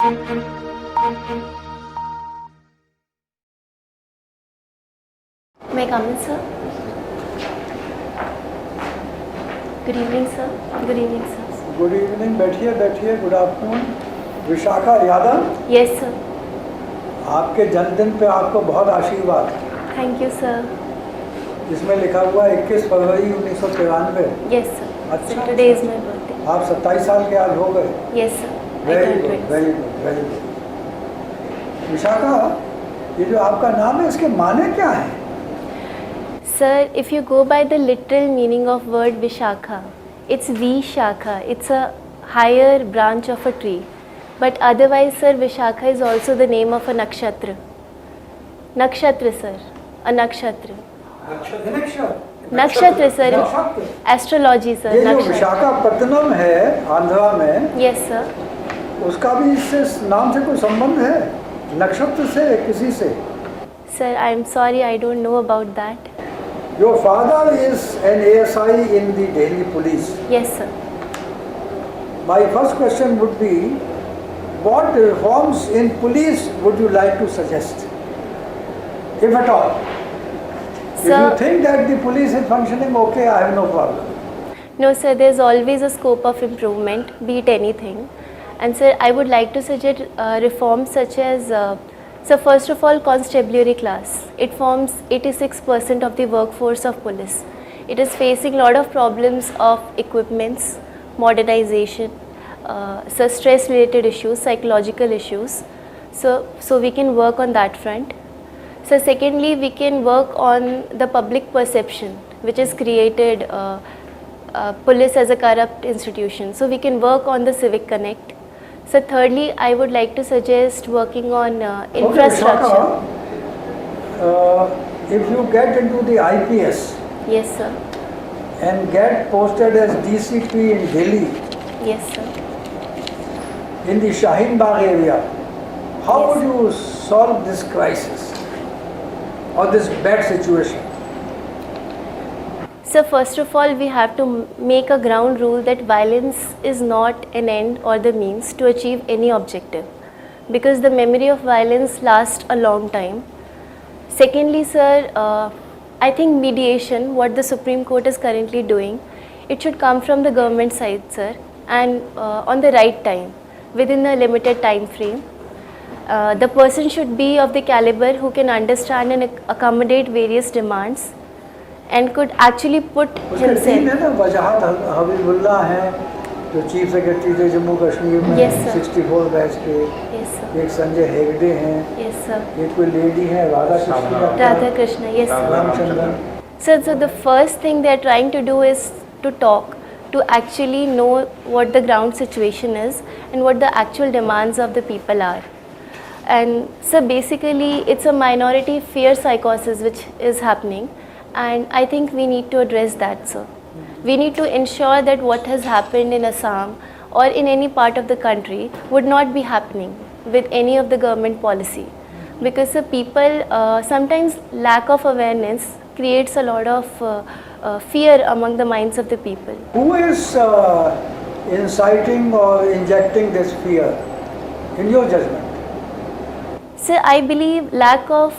May I come in, sir? Good evening, sir. Good evening, sir. Good evening, बैठिए बैठिए, good afternoon. Vishakha Yadav, Yes, sir. आपके जन्मदिन पे आपको बहुत आशीर्वाद। Thank you, sir. इसमें लिखा हुआ 21 फरवरी 1993। Yes, sir. अच्छा, So today is my birthday. आप 27 साल के आज हो गए। Yes, sir. I very turned good 20. Very good very good. Vishakha, ये जो आपका नाम है इसके माने क्या है? Sir, if you go by the literal meaning of word Vishakha, it's Vishakha. It's a higher branch of a tree. But otherwise, sir, Vishakha is also the name of a nakshatra. Nakshatra, sir. A nakshatra. Nakshatra, sir. नक्षत्र। Astrology, sir. ये जो Nakshatra. Visakhapatnam है आंध्रा में, Yes, sir. उसका भी इस नाम से कोई संबंध है? नक्षत्र से, किसी से? Sir, I'm sorry, I don't know about that. Your father is an ASI in the Delhi police. Yes, sir. My first question would be, what reforms in police would you like to suggest, if at all? If Sir, you think that the police is functioning okay, I have no problem. no, sir, there's always a scope of improvement, be it anything. And, sir, I would like to suggest reforms such as, so first of all, constabulary class. It forms 86% of the workforce of police. It is facing a lot of problems of equipments, modernization, so stress-related issues, psychological issues. So we can work on that front. So secondly, we can work on the public perception, which is created police as a corrupt institution. So we can work on the civic connect. So thirdly, I would like to suggest working on infrastructure. Okay, if you get into the IPS Yes, sir. and get posted as DCP in Delhi, Yes, sir. in the Shaheen Bagh area, how Yes. would you solve this crisis or this bad situation? So first of all, we have to make a ground rule that violence is not an end or the means to achieve any objective, because the memory of violence lasts a long time. Secondly, sir, I think mediation, what the Supreme Court is currently doing, it should come from the government side, sir, and on the right time, within a limited time frame. The person should be of the caliber who can understand and accommodate various demands and could actually put उसके तीन है himself. ना, वजाहत हबीबुल्ला हैं जो chief secretary थे जम्मू कश्मीर में, Yes, sir. 64 batch के, Yes, sir. एक संजय हेगड़े हैं, Yes, sir. एक कोई लेडी है Radha Radha Krishna. Yes, sir. Ramachandran. So the first thing they are trying to do is to talk, to actually know what the ground situation is and what the actual demands of the people are. And so basically, it's a minority fear psychosis which is happening, and I think we need to address that, sir. We need to ensure that what has happened in Assam or in any part of the country would not be happening with any of the government policy, because the people sometimes lack of awareness creates a lot of fear among the minds of the people. Who is inciting or injecting this fear, in your judgment? So I believe lack of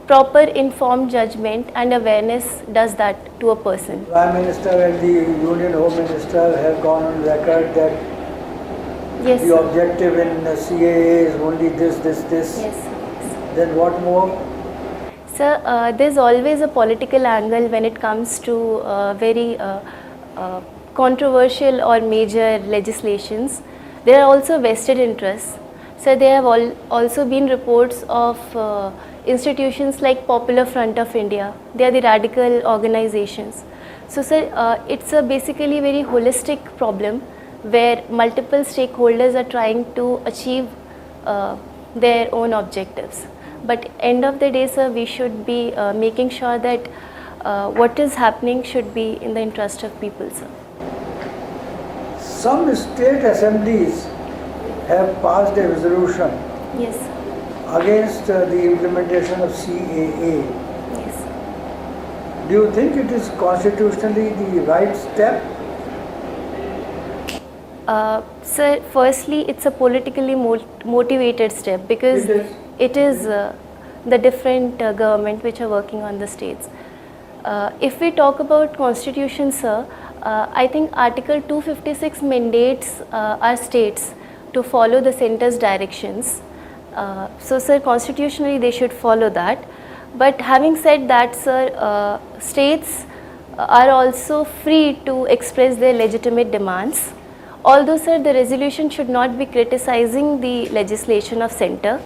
proper informed judgment and awareness does that to a person. Prime Minister and the Union Home Minister have gone on record that Yes, the sir. objective in CAA is only this. Yes, sir. Then what more? Sir, there's always a political angle when it comes to very controversial or major legislations. There are also vested interests. So there have also been reports of institutions like Popular Front of India. They are the radical organizations. So sir, it's a basically very holistic problem where multiple stakeholders are trying to achieve their own objectives. But end of the day, sir, we should be making sure that what is happening should be in the interest of people, sir. Some state assemblies have passed a resolution Yes, sir. against the implementation of CAA. Yes, sir. Do you think it is constitutionally the right step? Sir, firstly, it's a politically motivated step because it is the different government which are working on the states. If we talk about constitution, sir, I think Article 256 mandates our states to follow the center's directions. So, sir, constitutionally they should follow that. But having said that, sir, states are also free to express their legitimate demands. Although, sir, the resolution should not be criticizing the legislation of center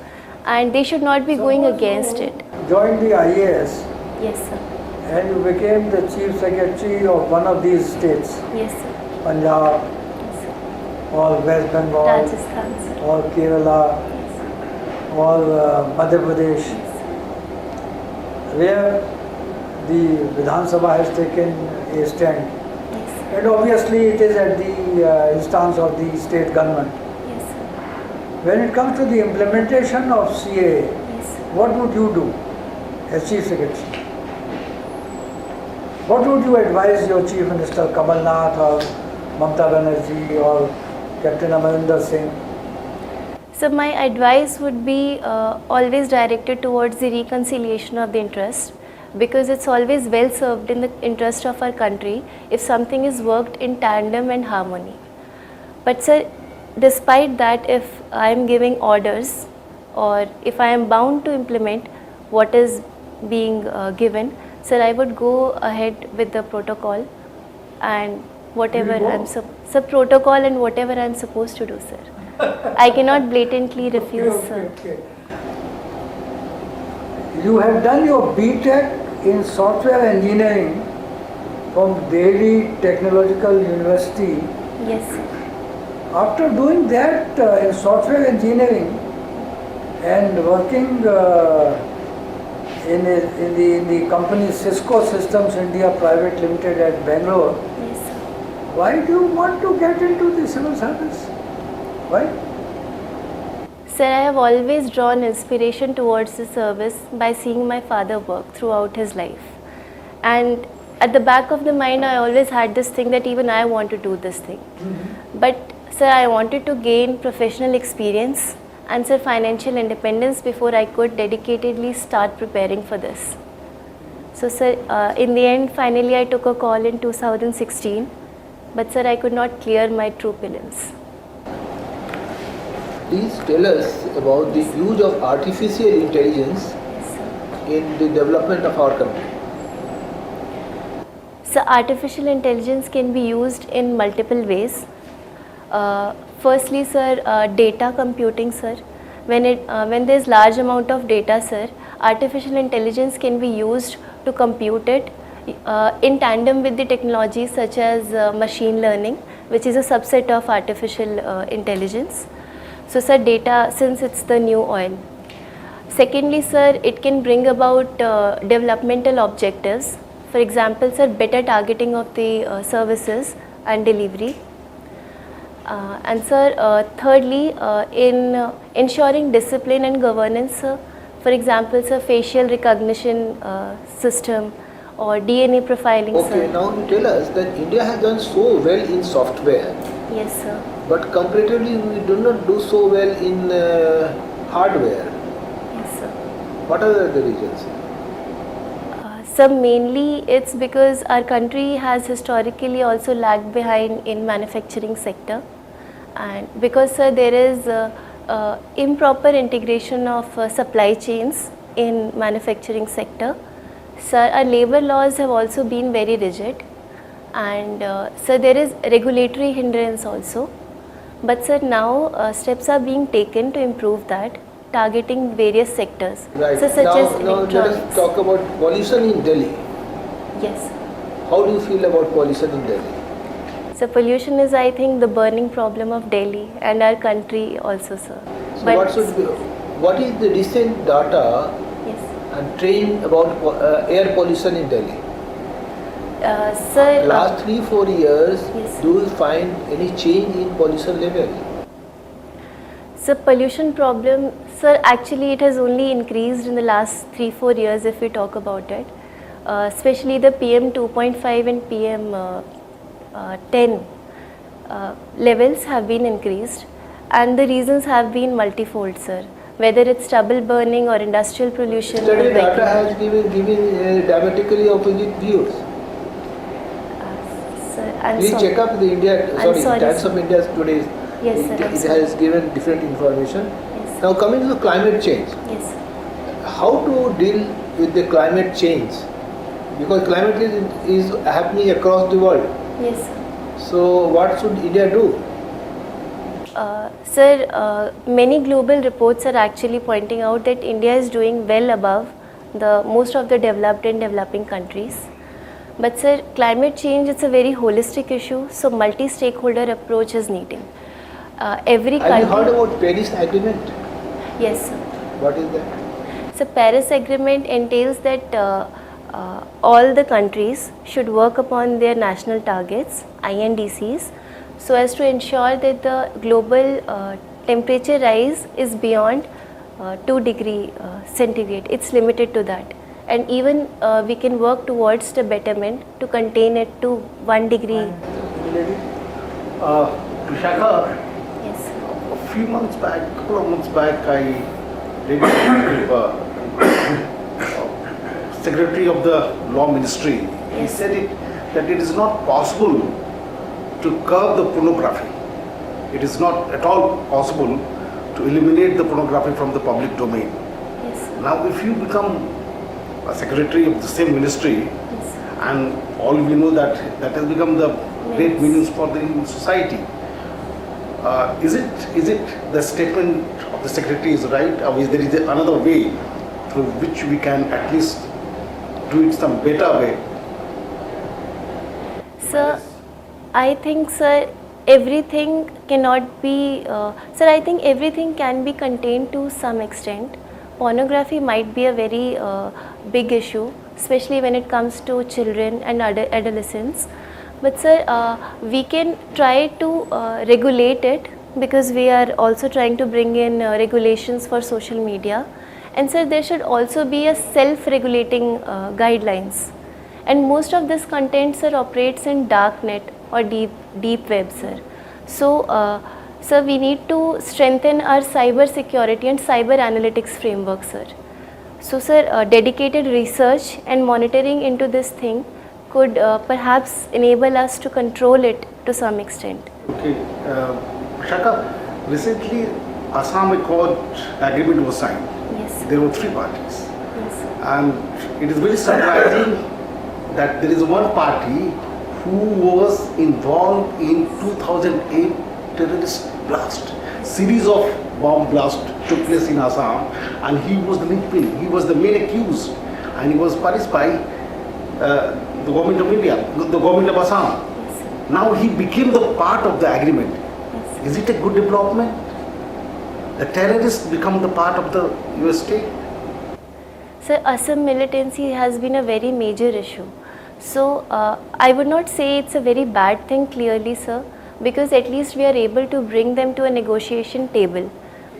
and they should not be going against it. Joined the IAS Yes, sir. and you became the chief secretary of one of these states, Yes, sir. Punjab Yes, sir. or West Bengal Rajasthan, sir. or Kerala Yes, sir. or Madhya Pradesh, Yes, sir. where the Vidhan Sabha has taken a stand. Yes, sir. And obviously it is at the instance of the state government. Yes, sir. When it comes to the implementation of CAA, Yes, sir. what would you do as chief secretary? What would you advise your chief minister Kamal Nath or Mamata Banerjee or Captain Amarinder Singh? So my advice would be always directed towards the reconciliation of the interest, because it's always well served in the interest of our country if something is worked in tandem and harmony. But sir, despite that, if I am giving orders or if I am bound to implement what is being given, sir, I would go ahead with the protocol and whatever protocol and whatever I am supposed to do, sir. I cannot blatantly refuse, sir. Okay. You have done your BTech in software engineering from Delhi Technological University. Yes, sir. After doing that in software engineering and working in the company Cisco Systems India Private Limited at Bangalore, Yes, sir. why do you want to get into the civil service? Why? Sir, I have always drawn inspiration towards the service by seeing my father work throughout his life. And at the back of the mind, I always had this thing that even I want to do this thing. But sir, I wanted to gain professional experience and sir, financial independence before I could dedicatedly start preparing for this. So sir, in the end, finally I took a call in 2016. But sir, I could not clear my true prelims. Please tell us about the use of artificial intelligence Yes, sir. in the development of our country. So artificial intelligence can be used in multiple ways. Firstly, sir, data computing, sir. When there is large amount of data, sir, artificial intelligence can be used to compute it in tandem with the technologies such as machine learning, which is a subset of artificial intelligence. So, sir, data, since it's the new oil. Secondly, sir, it can bring about developmental objectives. For example, sir, better targeting of the services and delivery. And sir, thirdly, in ensuring discipline and governance, for example, sir, facial recognition system or DNA profiling, Okay, sir. now you tell us that India has done so well in software, Yes, sir. but comparatively we do not do so well in hardware. Yes, sir. What are the reasons? So mainly it's because our country has historically also lagged behind in manufacturing sector, and because sir, there is improper integration of supply chains in manufacturing sector. Sir, our labor laws have also been very rigid, and sir, there is regulatory hindrance also. But sir, now steps are being taken to improve that, targeting various sectors, Right. so such as Now let us electronics. talk about pollution in Delhi. Yes. How do you feel about pollution in Delhi? So pollution is, I think, the burning problem of Delhi and our country also, sir. So But what is the recent data yes, and trend about air pollution in Delhi? sir. Last 3-4 years, Yes. do you find any change in pollution level? So pollution problem, sir, actually it has only increased in the last 3-4 years if we talk about it. Especially the PM 2.5 and PM 10. levels have been increased, and the reasons have been multifold, sir. Whether it's stubble burning or industrial pollution. Study or data vehicle- has given diametrically opposite views. Sir, I'm Please sorry. check up the India, I'm sorry, Times sir. of India today. Yes, sir, I'm It sorry. has given different information. Yes, Now coming to the climate change, yes, sir. how to deal with the climate change? Because climate is happening across the world. Yes, sir. So what should India do? Sir, many global reports are actually pointing out that India is doing well above the most of the developed and developing countries. But sir, climate change is a very holistic issue, so multi-stakeholder approach is needed. Every Have you heard country. about Paris Agreement? Yes, sir. What is that? So Paris Agreement entails that all the countries should work upon their national targets, INDCs, so as to ensure that the global temperature rise is beyond 2 degree centigrade. It's limited to that. And even we can work towards the betterment to contain it to 1 degree. Lady? Vishakha, Yes. a few months back, couple of months back, I read a Secretary of the Law Ministry. He Yes. said that it is not possible to curb the pornography. It is not at all possible to eliminate the pornography from the public domain. Yes. Now, if you become a secretary of the same ministry, Yes. and all we know that has become the great Yes. meanings for the society. Is it the statement of the secretary is right, or is there another way through which we can at least do it some better way? Sir, I think, sir, everything cannot be, sir, I think everything can be contained to some extent. Pornography might be a very big issue, especially when it comes to children and adolescents. But sir, we can try to regulate it, because we are also trying to bring in regulations for social media. And sir, there should also be a self-regulating guidelines. And most of this content, sir, operates in dark net or deep web, sir. So, sir, we need to strengthen our cyber security and cyber analytics framework, sir. So, sir, dedicated research and monitoring into this thing could perhaps enable us to control it to some extent. Okay, Shaka, recently Assam Accord agreement was signed. Yes, sir. There were 3 parties, Yes, sir. and it is very surprising that there is one party who was involved in 2008 terrorist blast. Series of bomb blasts took place in Assam, and he was the linchpin. He was the main accused, and he was punished by the government of India, the government of Assam. Yes, sir. Now he became the part of the agreement. Yes, sir. Is it a good development? The terrorists become the part of the US state? Sir, Assam militancy has been a very major issue. So, I would not say it's a very bad thing clearly, sir, because at least we are able to bring them to a negotiation table.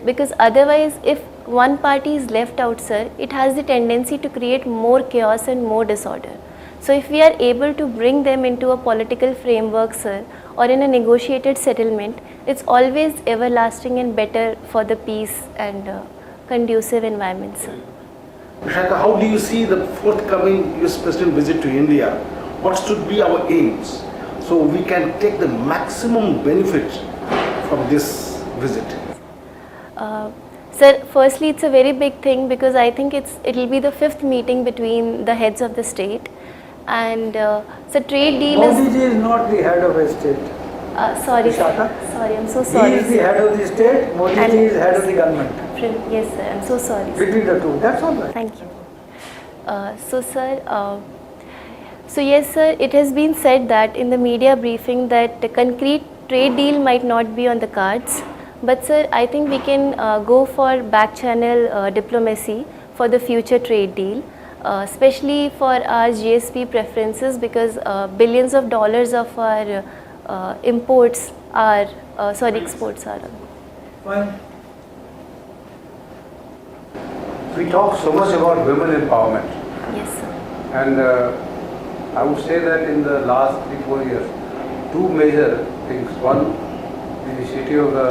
Because otherwise, if one party is left out, sir, it has the tendency to create more chaos and more disorder. So, if we are able to bring them into a political framework, sir, or in a negotiated settlement, it's always everlasting and better for the peace and conducive environment, sir. Vishaka, how do you see the forthcoming US President visit to India? What should be our aims so we can take the maximum benefit from this visit? Sir, firstly, it's a very big thing, because I think it'll be the 5th meeting between the heads of the state, and so trade deal Modi is. ji is not the head of a state. Sorry, sir. Vishaka? Sorry, I'm so He sorry. is the sir. head of the state, Modi And- ji is head of the government. Yes, sir. I'm so sorry. sir. Between the two, that's all right. Thank you. So, sir, so yes, sir, it has been said that in the media briefing that the concrete trade deal might not be on the cards. But, sir, I think we can go for back channel diplomacy for the future trade deal, especially for our GSP preferences, because billions of dollars of our exports are on. Fine. We talk so much about women empowerment, Yes, sir. and I would say that in the last 3-4 years, 2 major things. One, the initiative of the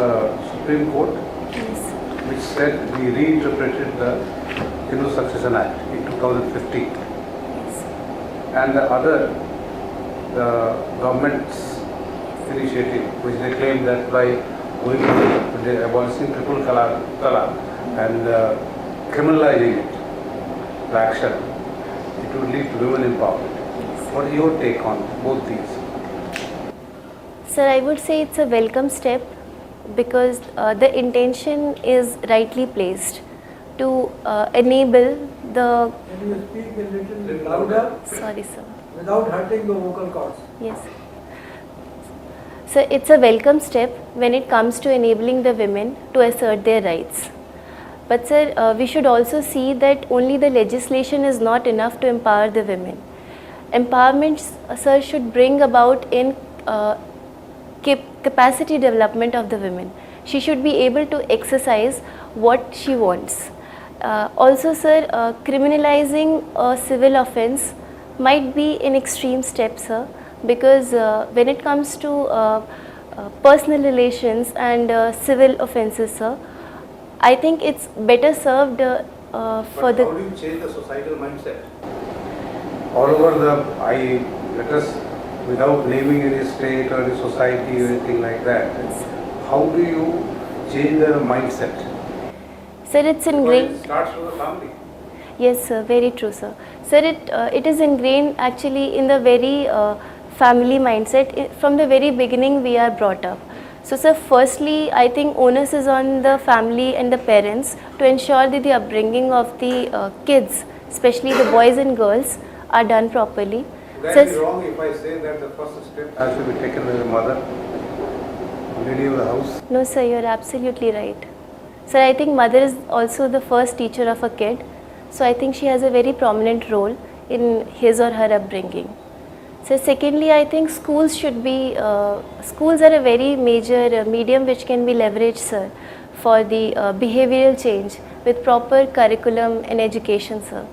Supreme Court, Yes. which said we reinterpreted the Hindu Succession Act in 2015. Yes. And the other, the government's initiative, which they claim that by going to the abolishing triple talaq and criminalizing it, the action, it would lead to women empowerment. What is your take on both these? Sir, I would say it's a welcome step because the intention is rightly placed to enable the. Can you speak a little louder Sorry, sir. without hurting the vocal cords? Yes. So it's a welcome step when it comes to enabling the women to assert their rights. But sir, we should also see that only the legislation is not enough to empower the women. Empowerment, sir, should bring about in capacity development of the women. She should be able to exercise what she wants. Also, sir, criminalizing a civil offence might be an extreme step, sir, because when it comes to personal relations and civil offences, sir, I think it's better served for the. How do you change the societal mindset? All over let us, without naming any state or any society or anything like that, how do you change the mindset? Sir, it's Because ingrained. it starts from the family. Yes, sir, very true, sir. Sir, it is ingrained actually in the very family mindset. From the very beginning, we are brought up. So, sir, firstly, I think onus is on the family and the parents to ensure that the upbringing of the kids, especially the boys and girls, are done properly. Would Sir, that be wrong if I say that the first step has to be taken by the mother, lady of the house? no, sir, you're absolutely right. Sir, I think mother is also the first teacher of a kid. So, I think she has a very prominent role in his or her upbringing. So, secondly, I think schools should be, schools are a very major medium which can be leveraged, sir, for the behavioral change with proper curriculum and education, sir.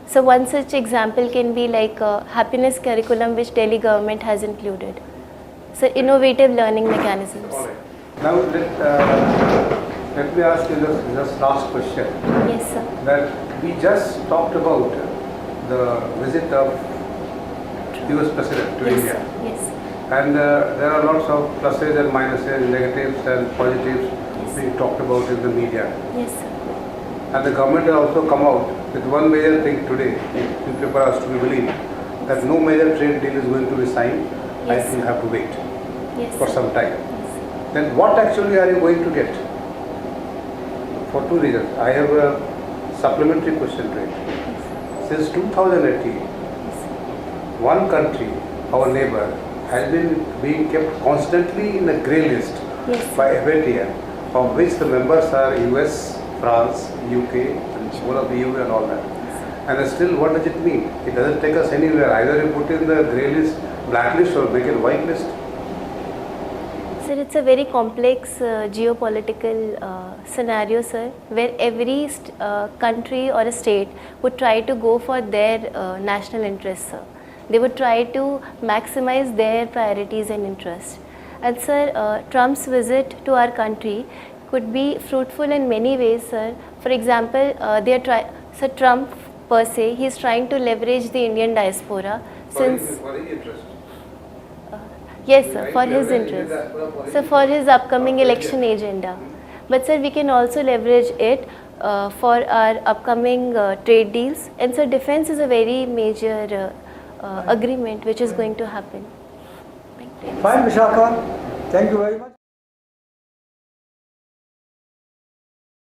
So, one such example can be like happiness curriculum which Delhi government has included. So, innovative learning mechanisms. All right. Now let me ask you this last question. Yes, sir. That we just talked about the visit of US President to Yes, India. sir. Yes. And there are lots of pluses and minuses, negatives and positives being talked about in the media. Yes, sir. And the government has also come out with one major thing today, if newspaper has to be believed, that no major trade deal is going to be signed. Yes. I think have to wait Yes, for sir. some time. Yes. Then what actually are you going to get? For two reasons. I have a supplementary question to it. Since 2018, one country, our neighbor, has been being kept constantly in a grey list Yes. by FATF, of which the members are US, France, UK, and whole of the EU and all that. And still, what does it mean? It doesn't take us anywhere. Either you put in the grey list, blacklist, or make it white list. Sir, it's a very complex geopolitical scenario, sir, where every country or a state would try to go for their national interests, sir. They would try to maximize their priorities and interests. And sir, Trump's visit to our country could be fruitful in many ways, sir. For example, Sir Trump per se, he is trying to leverage the Indian diaspora since. For his interest. Yes, sir, for his interest. So, for his upcoming election agenda. But, sir, we can also leverage it for our upcoming trade deals. And, sir, defense is a very major agreement which is going to happen. Fine, Vishakha. Thank you very much.